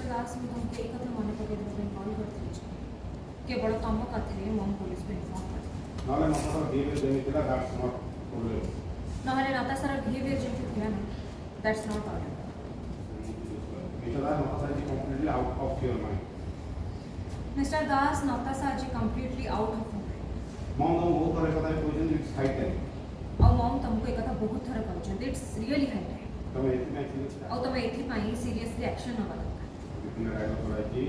mister दास मैं तुमको एक कथा मन पकड़ कॉल करती केवल तुम कथे मम पुलिस को इन्फॉर्म कर नाले नतासार बिहेवियर जेमिति दैट्स नॉट प्रॉब्लम नहले नतासार बिहेवियर जेमिति थिला ना that's not problem mister Das Natasha is completely out of your mind mister Das Natasha आज कंप्लीटली आउट ऑफ मम तुम बहुत थोड़े कथा कोइजन इट्स हाई टाइम और मम तुमको एक कथा बहुत थर कहछन इट्स रियली हाई टाइम तुम एथि में सीरियस और तुम एथि पई सीरियसली एक्शन नबा दरकार इतना राइट थोड़ा कि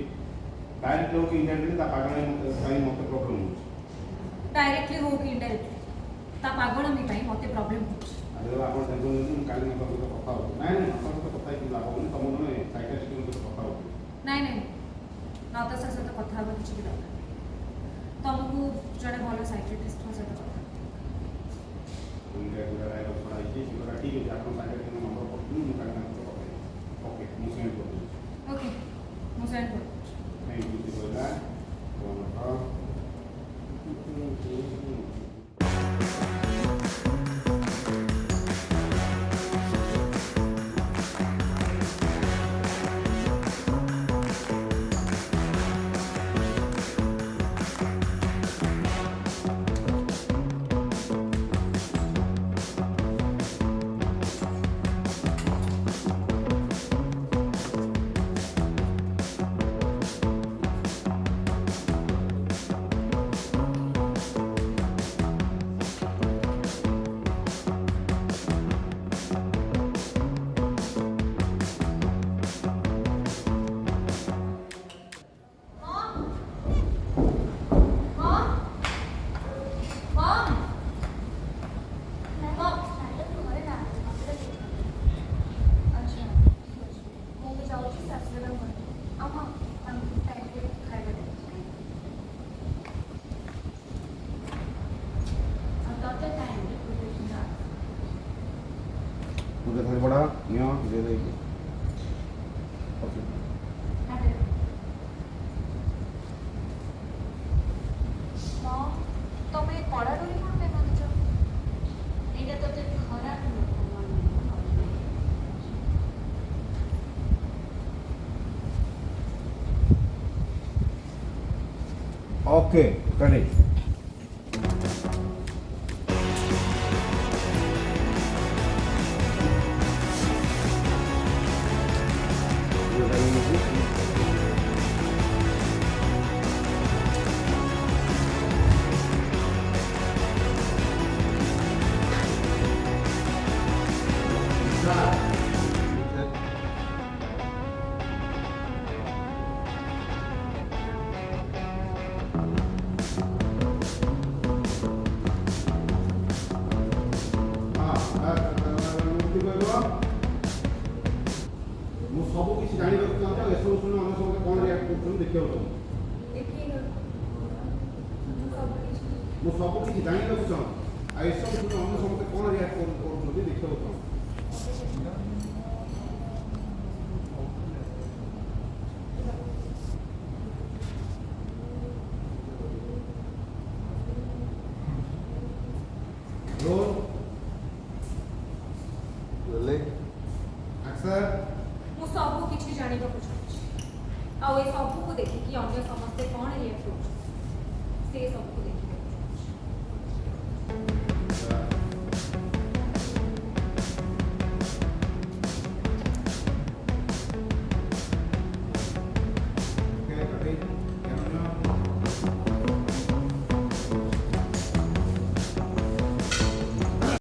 डायरेक्ट लोग इंडियन ता पागल मते मते प्रॉब्लम हो डायरेक्टली हो कि इनडायरेक्टली ता पागल मी पई मते प्रॉब्लम हो अरे आपण टेंशन नहीं काली मत तो कथा हो नहीं नहीं मत तो कथा कि लाभ होनी तुम ने साइकियाट्रिस्ट को कथा हो नहीं नहीं नतासा से तो कथा हो किछि भी दरकार तुमको जड़े भलो साइकियाट्रिस्ट हो से कथा उनके पूरा राइट थोड़ा कि पूरा ठीक है आपण साइकियाट्रिस्ट नंबर पर तुम काली मत तो ओके मु सेंड कर दूं ओके मु सेंड कर नहीं कुछ बोला तो मुझे थोड़ी बड़ा नियो दे दे ओके तमे कड़ा डोरी कोन पे बांधछ एटा तो खराब ओके रेडी सब किसी जानी चाहते एसबू शुण आम सब कौन रियाक्ट कर देखा मुझे सब किसी जाना चाहे एसबू शुण आम समस्त कौन रियाक्ट कर देखा मु सब किछि जानि को चाहछि आ ए सब को देखि कि अन्य समस्त कोन